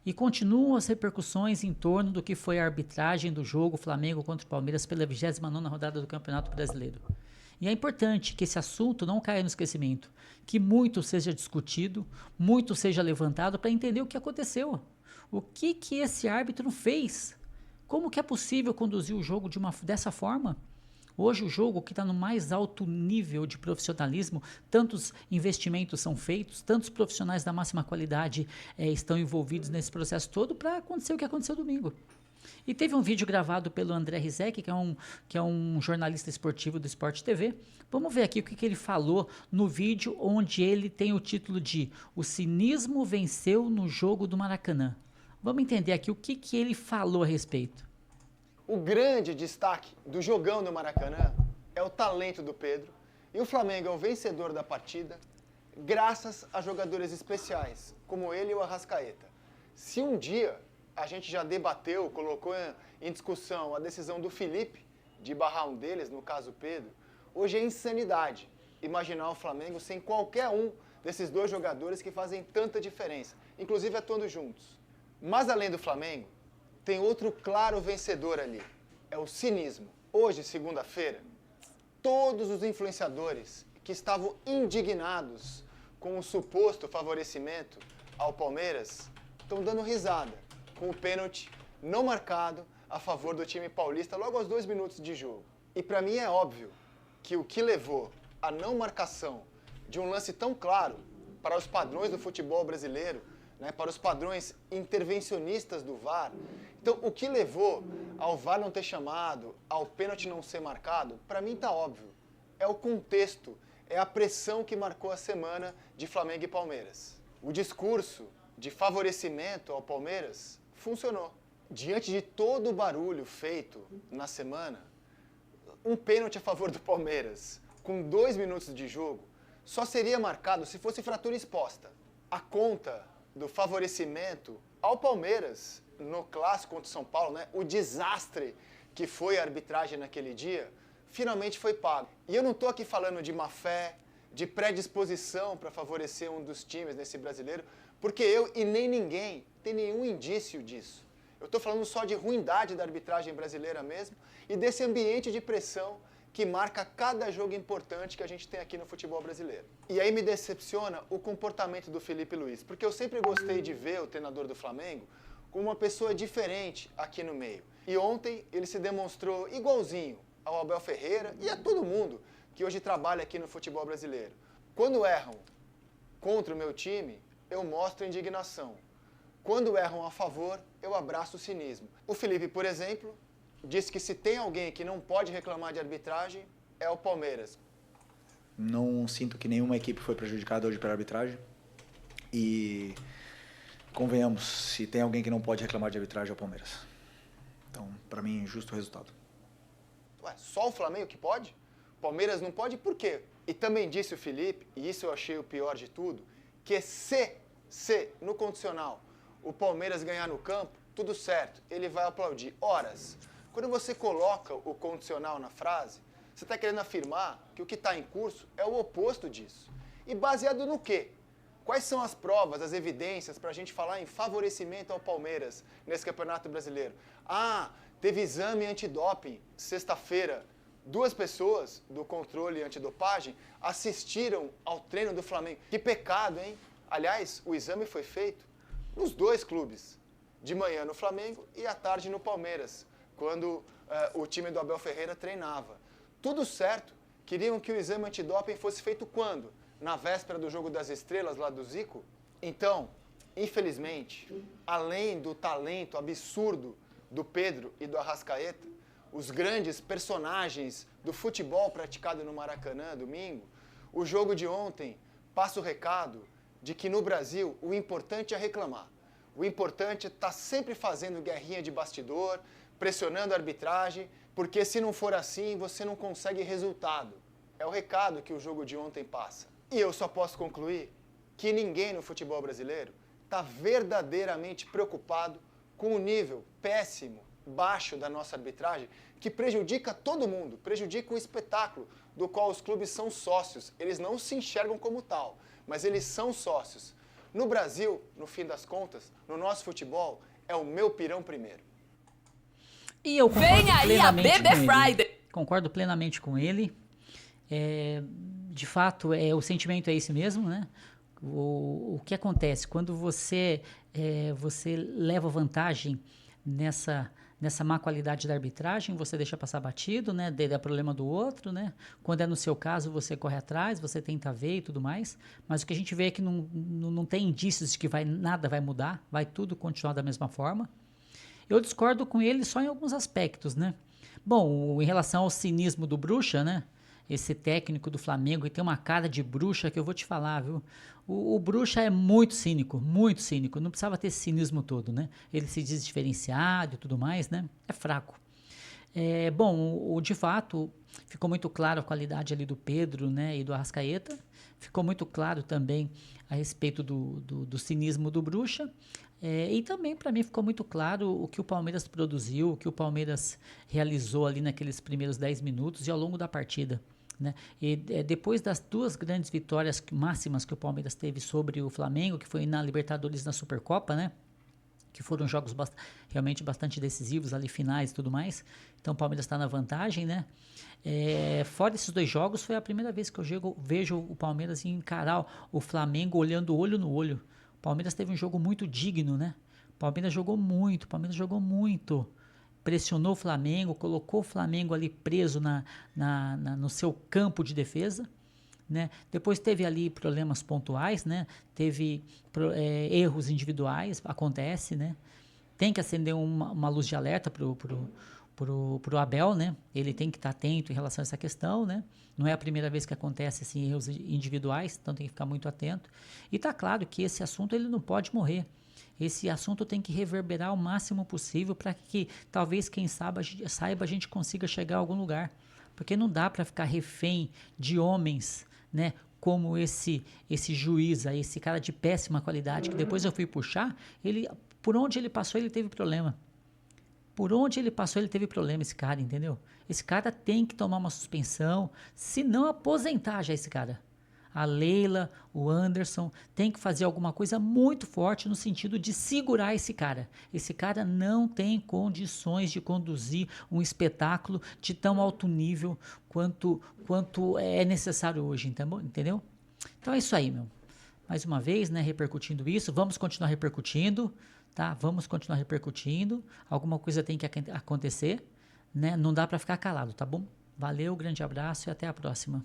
E continuam as repercussões em torno do que foi a arbitragem do jogo Flamengo contra o Palmeiras pela 29ª rodada do Campeonato Brasileiro. E é importante que esse assunto não caia no esquecimento, que muito seja discutido, muito seja levantado para entender o que aconteceu. O que esse árbitro fez? Como que é possível conduzir o jogo dessa forma? Hoje o jogo que está no mais alto nível de profissionalismo, tantos investimentos são feitos, tantos profissionais da máxima qualidade estão envolvidos nesse processo todo para acontecer o que aconteceu domingo. E teve um vídeo gravado pelo André Rizek, que é um jornalista esportivo do Sport TV. Vamos ver aqui o que ele falou no vídeo, onde ele tem o título de O Cinismo Venceu no Jogo do Maracanã. Vamos entender aqui o que ele falou a respeito. O grande destaque do jogão do Maracanã é o talento do Pedro, e o Flamengo é o vencedor da partida graças a jogadores especiais, como ele e o Arrascaeta. Se um dia a gente já debateu, colocou em discussão a decisão do Felipe de barrar um deles, no caso o Pedro, hoje é insanidade imaginar o Flamengo sem qualquer um desses dois jogadores que fazem tanta diferença, inclusive atuando juntos. Mas além do Flamengo, tem outro claro vencedor ali, é o cinismo. Hoje, segunda-feira, todos os influenciadores que estavam indignados com o suposto favorecimento ao Palmeiras estão dando risada com o pênalti não marcado a favor do time paulista logo aos 2 minutos de jogo. E para mim é óbvio que o que levou à não marcação de um lance tão claro para os padrões do futebol brasileiro, né, para os padrões intervencionistas do VAR. Então, o que levou ao VAR não ter chamado, ao pênalti não ser marcado, para mim está óbvio. É o contexto, é a pressão que marcou a semana de Flamengo e Palmeiras. O discurso de favorecimento ao Palmeiras funcionou. Diante de todo o barulho feito na semana, um pênalti a favor do Palmeiras, com 2 minutos de jogo, só seria marcado se fosse fratura exposta. A conta do favorecimento ao Palmeiras no clássico contra o São Paulo, né, o desastre que foi a arbitragem naquele dia, finalmente foi pago. E eu não estou aqui falando de má fé, de predisposição para favorecer um dos times nesse brasileiro, porque eu e nem ninguém tem nenhum indício disso. Eu estou falando só de ruindade da arbitragem brasileira mesmo e desse ambiente de pressão que marca cada jogo importante que a gente tem aqui no futebol brasileiro. E aí me decepciona o comportamento do Felipe Luiz, porque eu sempre gostei de ver o treinador do Flamengo como uma pessoa diferente aqui no meio. E ontem ele se demonstrou igualzinho ao Abel Ferreira e a todo mundo que hoje trabalha aqui no futebol brasileiro. Quando erram contra o meu time, eu mostro indignação. Quando erram a favor, eu abraço o cinismo. O Felipe, por exemplo, disse que se tem alguém que não pode reclamar de arbitragem, é o Palmeiras. Não sinto que nenhuma equipe foi prejudicada hoje pela arbitragem. E, convenhamos, se tem alguém que não pode reclamar de arbitragem, é o Palmeiras. Então, para mim, justo o resultado. Ué, só o Flamengo que pode? O Palmeiras não pode por quê? E também disse o Felipe, e isso eu achei o pior de tudo, que se no condicional o Palmeiras ganhar no campo, tudo certo, ele vai aplaudir. Horas. Quando você coloca o condicional na frase, você está querendo afirmar que o que está em curso é o oposto disso. E baseado no quê? Quais são as provas, as evidências para a gente falar em favorecimento ao Palmeiras nesse Campeonato Brasileiro? Ah, teve exame antidoping sexta-feira. 2 pessoas do controle antidopagem assistiram ao treino do Flamengo. Que pecado, hein? Aliás, o exame foi feito nos 2 clubes. De manhã no Flamengo e à tarde no Palmeiras, quando o time do Abel Ferreira treinava. Tudo certo, queriam que o exame antidoping fosse feito quando? Na véspera do Jogo das Estrelas, lá do Zico? Então, infelizmente, além do talento absurdo do Pedro e do Arrascaeta, os grandes personagens do futebol praticado no Maracanã, domingo, o jogo de ontem passa o recado de que no Brasil o importante é reclamar. O importante é estar sempre fazendo guerrinha de bastidor, pressionando a arbitragem, porque se não for assim, você não consegue resultado. É o recado que o jogo de ontem passa. E eu só posso concluir que ninguém no futebol brasileiro está verdadeiramente preocupado com o nível péssimo, baixo da nossa arbitragem, que prejudica todo mundo, prejudica o espetáculo do qual os clubes são sócios. Eles não se enxergam como tal, mas eles são sócios. No Brasil, no fim das contas, no nosso futebol, é o meu pirão primeiro. E eu concordo Vem aí a plenamente Bebê com ele. Friday. Concordo plenamente com ele. De fato, o sentimento é esse mesmo, né? O que acontece? Quando você leva vantagem nessa má qualidade da arbitragem, você deixa passar batido, né? Dá problema do outro, né? Quando é no seu caso, você corre atrás, você tenta ver e tudo mais. Mas o que a gente vê é que não tem indícios de que nada vai mudar, vai tudo continuar da mesma forma. Eu discordo com ele só em alguns aspectos, né? Bom, em relação ao cinismo do Bruxa, né? Esse técnico do Flamengo que tem uma cara de bruxa que eu vou te falar, viu? O Bruxa é muito cínico, não precisava ter esse cinismo todo, né? Ele se diz diferenciado e tudo mais, né? É fraco. Bom, de fato, ficou muito claro a qualidade ali do Pedro, né, e do Arrascaeta. Ficou muito claro também a respeito do cinismo do Bruxa. E também, para mim, ficou muito claro o que o Palmeiras produziu, o que o Palmeiras realizou ali naqueles primeiros 10 minutos e ao longo da partida, né? E depois das 2 grandes vitórias máximas que o Palmeiras teve sobre o Flamengo, que foi na Libertadores e na Supercopa, né? Que foram jogos realmente bastante decisivos ali, finais e tudo mais. Então o Palmeiras está na vantagem, né? Fora esses 2 jogos, foi a primeira vez que eu vejo o Palmeiras encarar o Flamengo olhando olho no olho. O Palmeiras teve um jogo muito digno, né? O Palmeiras jogou muito. Pressionou o Flamengo, colocou o Flamengo ali preso no seu campo de defesa, né? Depois teve ali problemas pontuais, né? Teve erros individuais, acontece, né? Tem que acender uma luz de alerta pro Abel, né? Ele tem que estar atento em relação a essa questão, né? Não é a primeira vez que acontece assim, erros individuais, então tem que ficar muito atento. E tá claro que esse assunto ele não pode morrer. Esse assunto tem que reverberar o máximo possível para que talvez, quem saiba, a gente consiga chegar a algum lugar. Porque não dá para ficar refém de homens, né? Como esse juiz aí, esse cara de péssima qualidade, que depois eu fui puxar, por onde ele passou, ele teve problema. Por onde ele passou, ele teve problema, esse cara, entendeu? Esse cara tem que tomar uma suspensão, se não aposentar já esse cara. A Leila, o Anderson, tem que fazer alguma coisa muito forte no sentido de segurar esse cara. Esse cara não tem condições de conduzir um espetáculo de tão alto nível quanto é necessário hoje, entendeu? Então é isso aí, meu. Mais uma vez, né, repercutindo isso, vamos continuar repercutindo, tá? Vamos continuar repercutindo, alguma coisa tem que acontecer, né? Não dá para ficar calado, tá bom? Valeu, grande abraço e até a próxima.